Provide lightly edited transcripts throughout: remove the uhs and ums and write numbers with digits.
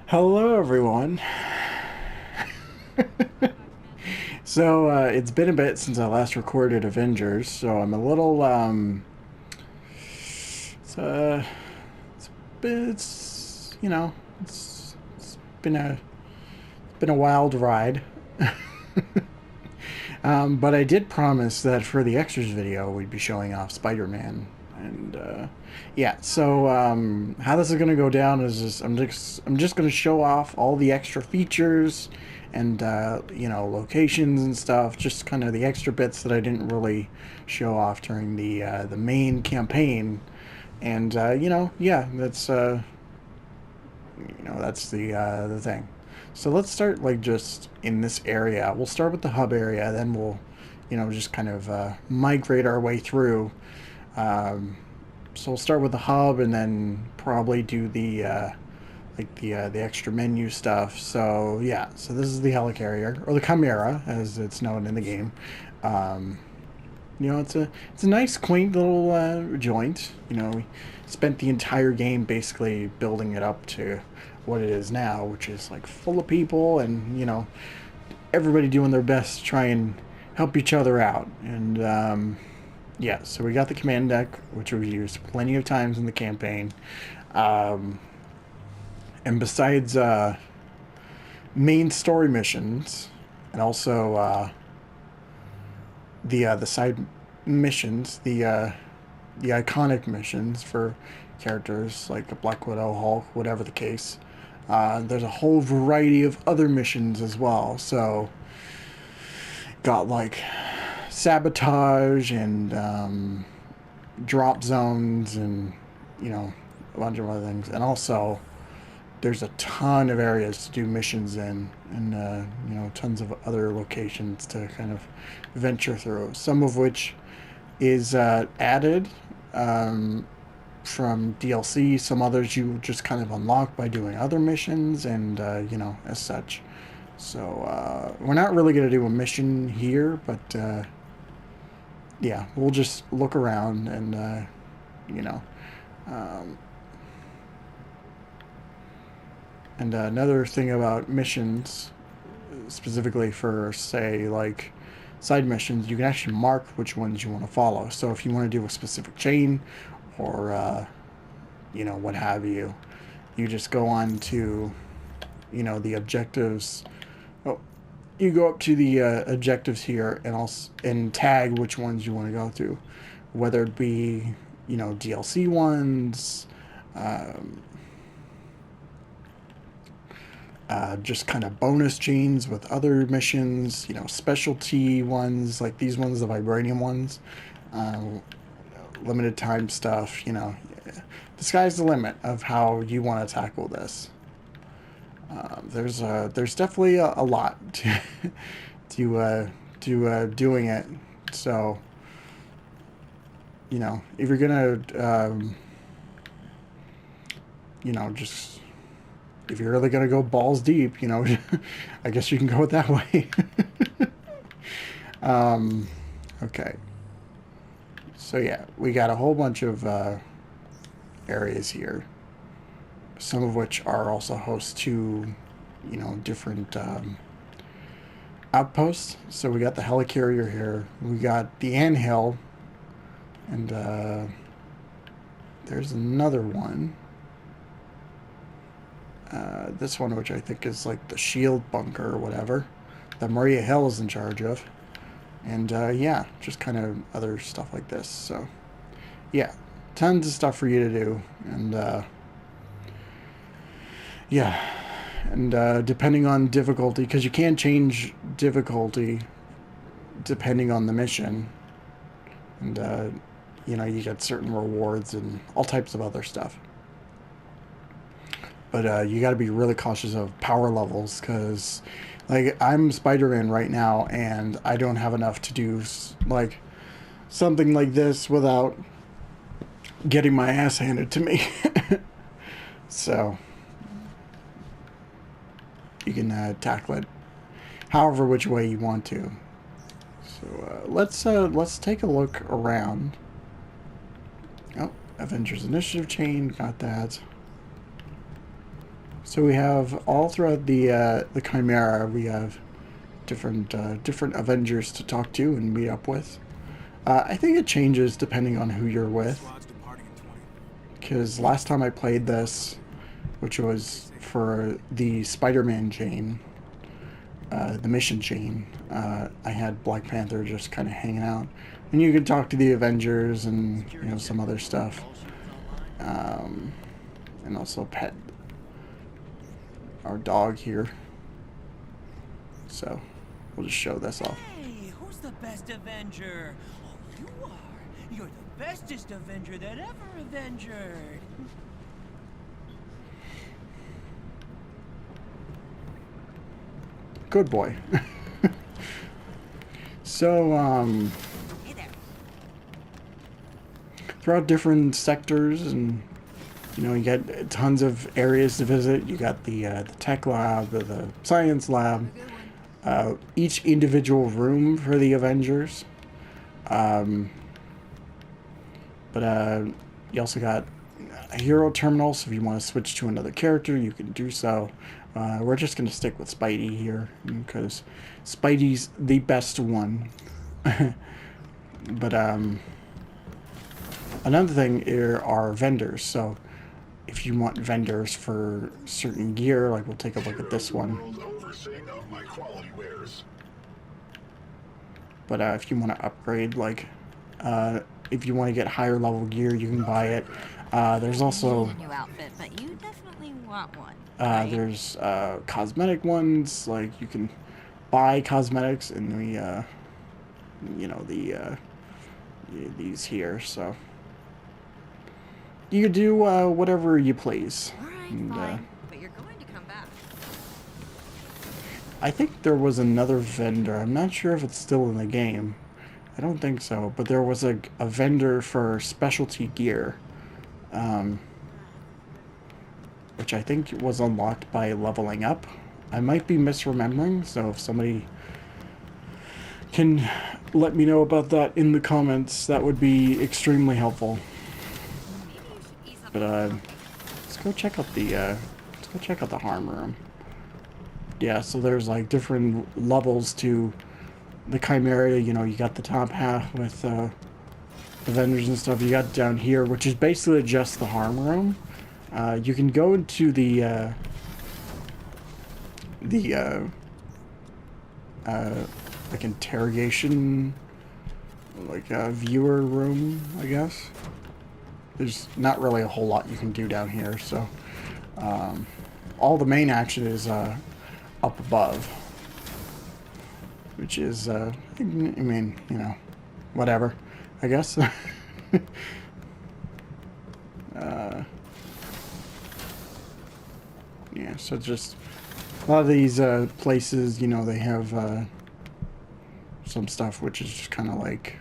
Hello, everyone. So, it's been a bit since I last recorded Avengers, so I'm a little, it's, uh, it's you know, it's been a wild ride. But I did promise that for the extras video, we'd be showing off Spider-Man. And, yeah, so, how this is gonna go down is I'm just gonna show off all the extra features and, locations and stuff, just kind of the extra bits that I didn't really show off during the main campaign. And, yeah, that's the thing. So let's start like just in this area. We'll start with the hub area, then we'll, just kind of migrate our way through. Um, so we'll start with the hub, and then probably do the extra menu stuff. So yeah, so this is the helicarrier or the Chimera, as it's known in the game. Um, it's a nice, quaint little joint. We spent the entire game basically building it up to what it is now, which is like full of people and everybody doing their best to try and help each other out. And yeah, so we got the command deck, which we've used plenty of times in the campaign. Um, and besides main story missions, and also the side missions, the iconic missions for characters like Black Widow, Hulk, whatever the case. There's a whole variety of other missions as well. So got like sabotage and drop zones and a bunch of other things. And also there's a ton of areas to do missions in, and tons of other locations to kind of venture through. Some of which is added from DLC. Some others you just kind of unlock by doing other missions, and as such. So we're not really going to do a mission here, but yeah, we'll just look around and you know. Um, and another thing about missions, specifically for say like side missions, you can actually mark which ones you want to follow. So if you want to do a specific chain or what have you, you just go on to the objectives. Oh, you go up to the objectives here and tag which ones you want to go through, whether it be DLC ones, um, just kind of bonus chains with other missions, specialty ones like these ones, the vibranium ones, uh, limited time stuff. The sky's the limit of how you want to tackle this. There's definitely a lot to doing it. So if you're gonna just if you're really gonna go balls deep, I guess you can go it that way. um, okay. So yeah, we got a whole bunch of areas here, some of which are also host to, different outposts. So we got the helicarrier here. We got the anthill, and there's another one. This one, which I think is like the shield bunker or whatever, that Maria Hill is in charge of. And yeah, just kind of other stuff like this. So yeah, tons of stuff for you to do. And yeah, and depending on difficulty, because you can change difficulty depending on the mission. And you get certain rewards and all types of other stuff. But you got to be really cautious of power levels, because like I'm Spider-Man right now and I don't have enough to do like something like this without getting my ass handed to me. So you can tackle it however which way you want to. So let's take a look around. Oh, Avengers Initiative chain, got that. So we have all throughout the Chimera, we have different Avengers to talk to and meet up with. I think it changes depending on who you're with. Because last time I played this, which was for the Spider-Man chain, the mission chain, I had Black Panther just kind of hanging out. And you could talk to the Avengers and, you know, some other stuff. And also pet our dog here. So, we'll just show this off. Hey, who's the best Avenger? Oh, you are. You're the bestest Avenger that ever Avengered. Good boy. So, Hey there. throughout different sectors, and you know, you get tons of areas to visit. You got the tech lab, the science lab, each individual room for the Avengers. But you also got a hero terminal, so if you want to switch to another character, you can do so. We're just going to stick with Spidey here, because Spidey's the best one. But another thing are vendors. So if you want vendors for certain gear, like we'll take a look at this one. But if you want to upgrade, like if you want to get higher level gear, you can buy it. There's also a new outfit, but you definitely want one. Right? there's cosmetic ones, like you can buy cosmetics in the you know, these here. So you could do whatever you please. All right, And, fine, but you're going to come back. I think there was another vendor. I'm not sure if it's still in the game. I don't think so, but there was a vendor for specialty gear, which I think was unlocked by leveling up. I might be misremembering, so if somebody can let me know about that in the comments, that would be extremely helpful. But let's go check out the harm room. Yeah, so there's like different levels to the Chimera. You know, you got the top half with Avengers and stuff. You got down here, which is basically just the harm room. You can go into the like interrogation, like viewer room, I guess. There's not really a whole lot you can do down here, so all the main action is up above, which is I mean, you know, whatever, I guess. Yeah, so just a lot of these places, you know, they have some stuff which is just kind of like,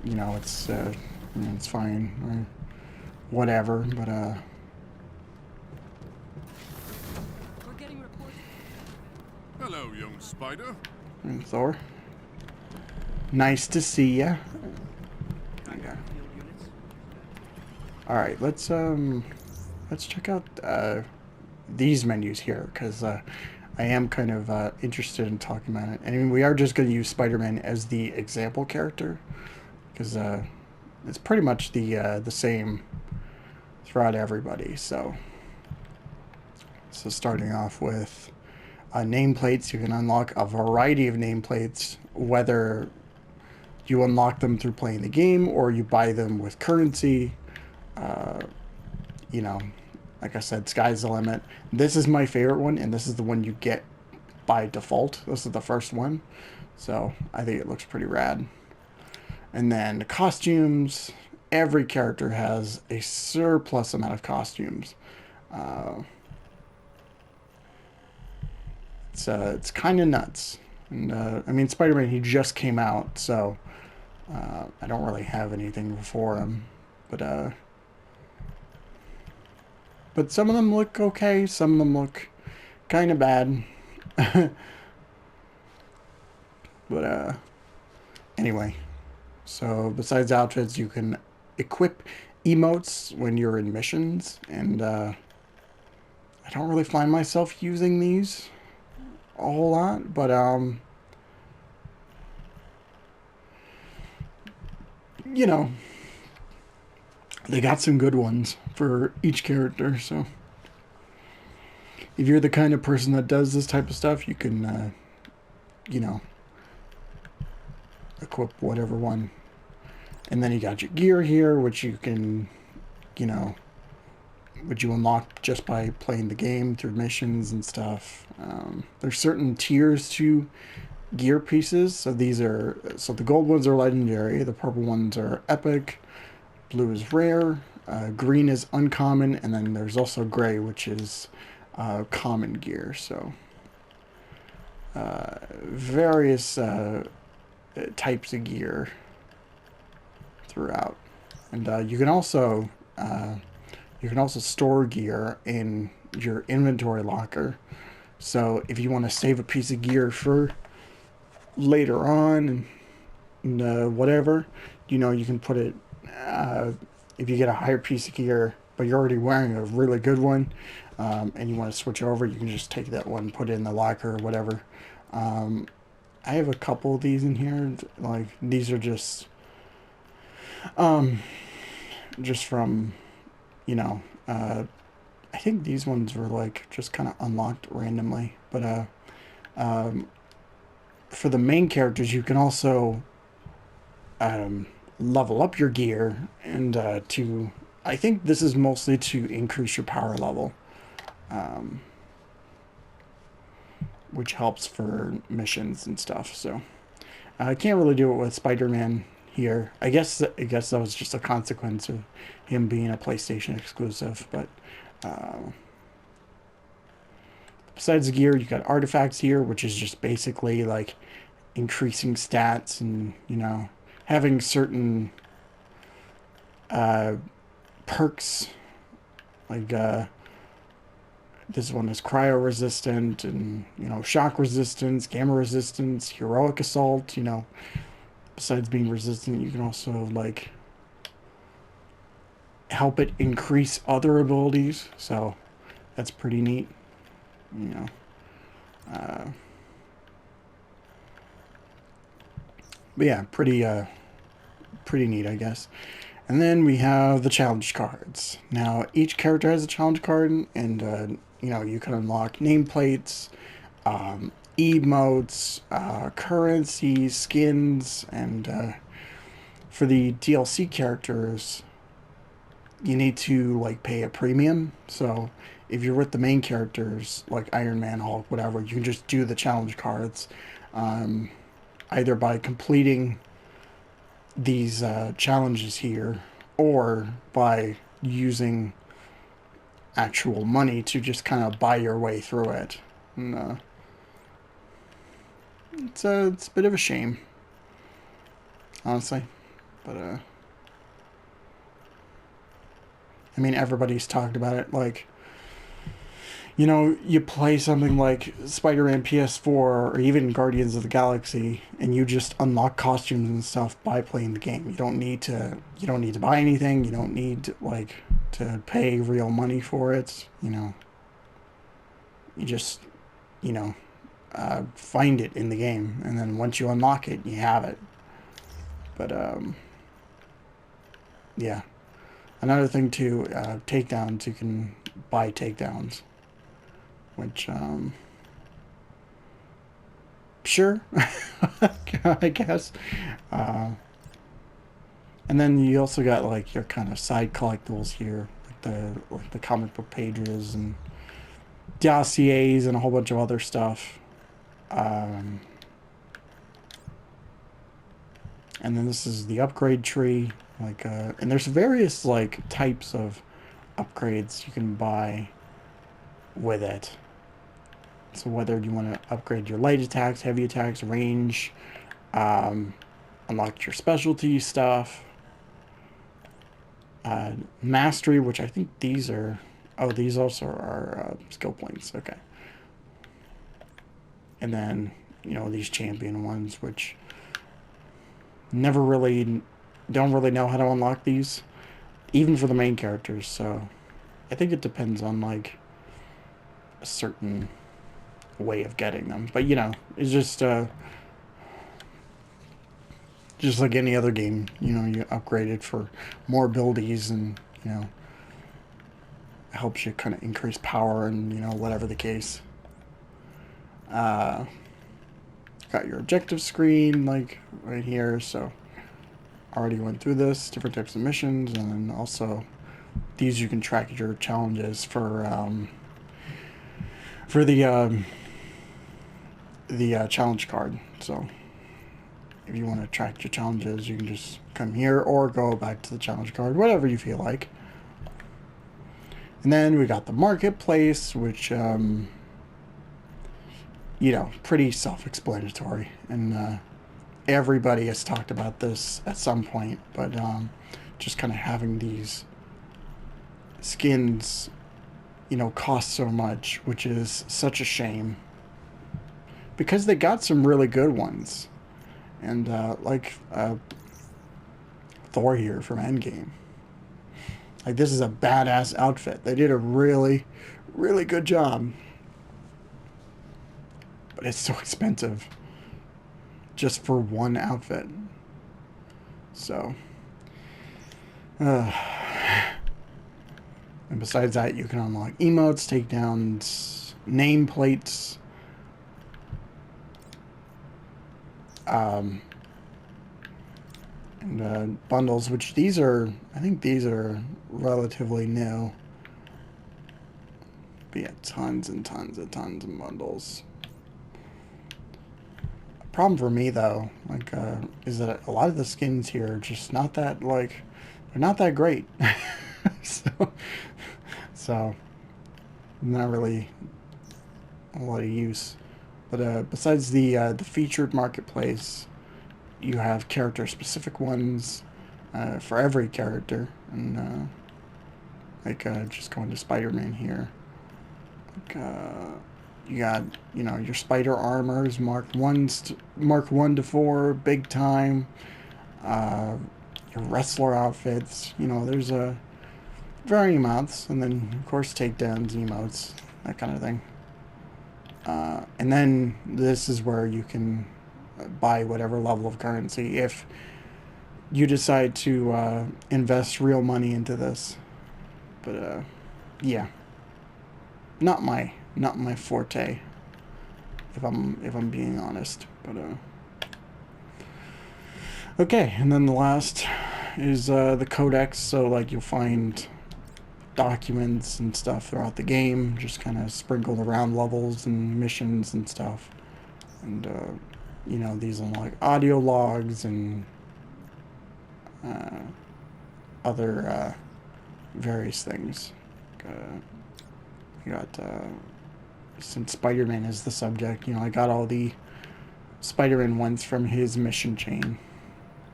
you know, it's fine or whatever, but We're getting reports. Hello, young spider. and Thor, nice to see ya. Okay. All right, let's check out these menus here, because I am kind of interested in talking about it. I mean, we are just going to use Spider-Man as the example character, because it's pretty much the same throughout everybody. So starting off with nameplates, you can unlock a variety of nameplates, whether you unlock them through playing the game or you buy them with currency. You know, like I said, sky's the limit. This is my favorite one, and this is the one you get by default. This is the first one, so I think it looks pretty rad. And then the costumes. Every character has a surplus amount of costumes. It's kind of nuts. And I mean, Spider-Man, he just came out, so I don't really have anything for him, but some of them look okay, some of them look kind of bad. But anyway, so besides outfits, you can equip emotes when you're in missions, and I don't really find myself using these a whole lot, but you know, they got some good ones for each character. So if you're the kind of person that does this type of stuff, you can, you know, equip whatever one. And then you got your gear here, which you can, you know, which you unlock just by playing the game through missions and stuff. There's certain tiers to gear pieces. So the gold ones are legendary, the purple ones are epic, blue is rare, green is uncommon, and then there's also gray, which is common gear. So various types of gear throughout, and you can also store gear in your inventory locker. So if you want to save a piece of gear for later on and whatever, you know, you can put it, if you get a higher piece of gear but you're already wearing a really good one, and you want to switch over, you can just take that one, put it in the locker or whatever. I have a couple of these in here. Like, these are just from, you know, I think these ones were like just kind of unlocked randomly. But for the main characters, you can also level up your gear, and I think this is mostly to increase your power level, which helps for missions and stuff. So I can't really do it with Spider-Man here. I guess that was just a consequence of him being a PlayStation exclusive. But besides the gear, you got artifacts here, which is just basically like increasing stats and, you know, having certain perks, like this one is cryo resistant, and, you know, shock resistance, gamma resistance, heroic assault. You know, besides being resistant, you can also like help it increase other abilities. So that's pretty neat, you know. But yeah, pretty neat, I guess. And then we have the challenge cards. Now, each character has a challenge card, and you know, you can unlock nameplates, emotes, currency, skins, and for the DLC characters, you need to like pay a premium. So if you're with the main characters like Iron Man, Hulk, whatever, you can just do the challenge cards, either by completing these challenges here, or by using actual money to just kind of buy your way through it. And, it's a bit of a shame, honestly, but I mean, everybody's talked about it. Like, you know, you play something like Spider-Man PS4 or even Guardians of the Galaxy, and you just unlock costumes and stuff by playing the game. You don't need to buy anything. You don't need like to pay real money for it. You know, you just, you know, find it in the game, and then once you unlock it, you have it. But yeah. Another thing too, takedowns, you can buy takedowns, which, sure, I guess. And then you also got like your kind of side collectibles here, like the comic book pages and dossiers and a whole bunch of other stuff. And then this is the upgrade tree, like, and there's various like types of upgrades you can buy with it. So whether you want to upgrade your light attacks, heavy attacks, range, unlock your specialty stuff, mastery, which I think these are, oh, these also are skill points. Okay. And then, you know, these champion ones, which don't really know how to unlock these, even for the main characters. So I think it depends on like a certain way of getting them. But you know, it's just like any other game. You know, you upgrade it for more abilities, and you know, it helps you kind of increase power, and you know, whatever the case. Got your objective screen like right here, so already went through this, different types of missions, and then also these you can track your challenges for the challenge card. So if you want to track your challenges, you can just come here or go back to the challenge card, whatever you feel like. And then we got the marketplace, which you know, pretty self-explanatory, and everybody has talked about this at some point, but just kind of having these skins, you know, cost so much, which is such a shame, because they got some really good ones, and like Thor here from Endgame. Like, this is a badass outfit. They did a really, really good job. But it's so expensive just for one outfit. So, and besides that, you can unlock emotes, takedowns, nameplates, and bundles, which these are, I think these are relatively new. But yeah, tons and tons and tons of bundles. Problem for me though, like, is that a lot of the skins here are just not that, like, they're not that great. so not really a lot of use. But besides the featured marketplace, you have character specific ones for every character, and like just going to Spider-Man here. Like, you got, you know, your spider armors, Mark 1 to 4, big time. Your wrestler outfits, you know, there's a varying amounts, and then of course takedowns, emotes, that kind of thing. And then this is where you can buy whatever level of currency if you decide to invest real money into this. But yeah, not my forte, if I'm being honest. But okay, and then the last is the codex. So like, you'll find documents and stuff throughout the game, just kind of sprinkled around levels and missions and stuff. And you know, these are like audio logs and other various things. You got since Spider-Man is the subject, you know, I got all the Spider-Man ones from his mission chain,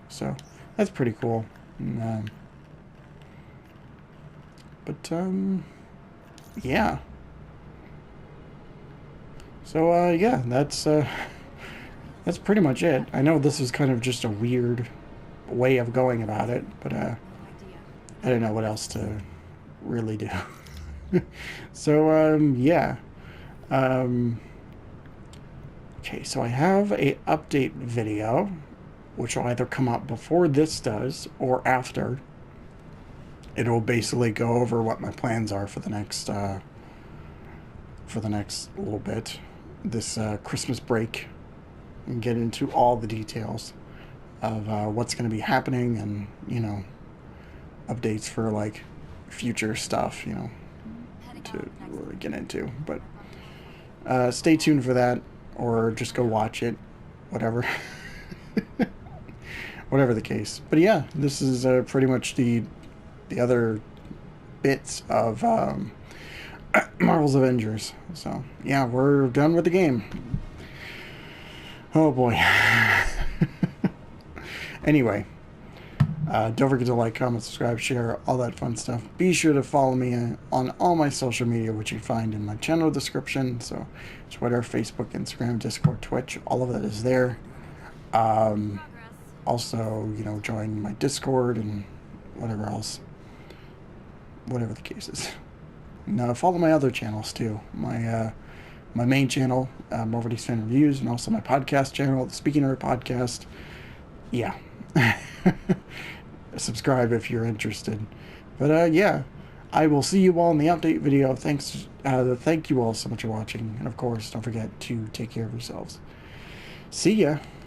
so that's pretty cool. And, but yeah. So yeah, that's pretty much it. I know this is kind of just a weird way of going about it, but I don't know what else to really do. So yeah. Okay, so I have a update video, which will either come out before this does or after. It'll basically go over what my plans are for the next little bit, this Christmas break, and get into all the details of what's going to be happening, and, you know, updates for like future stuff, you know, to really get into. But stay tuned for that, or just go watch it, whatever. Whatever the case. But yeah, this is pretty much the other bits of Marvel's Avengers. So yeah, we're done with the game. Oh boy. Anyway, don't forget to like, comment, subscribe, share, all that fun stuff. Be sure to follow me on all my social media, which you find in my channel description. So Twitter, Facebook, Instagram, Discord, Twitch, all of that is there. Also, you know, join my Discord and whatever else. Whatever the case is. And follow my other channels too. My main channel, Morbidy's Fan Reviews, and also my podcast channel, the Speaking Art Podcast. Yeah. Subscribe if you're interested. But yeah, I will see you all in the update video. Thank you all so much for watching. And of course, don't forget to take care of yourselves. See ya.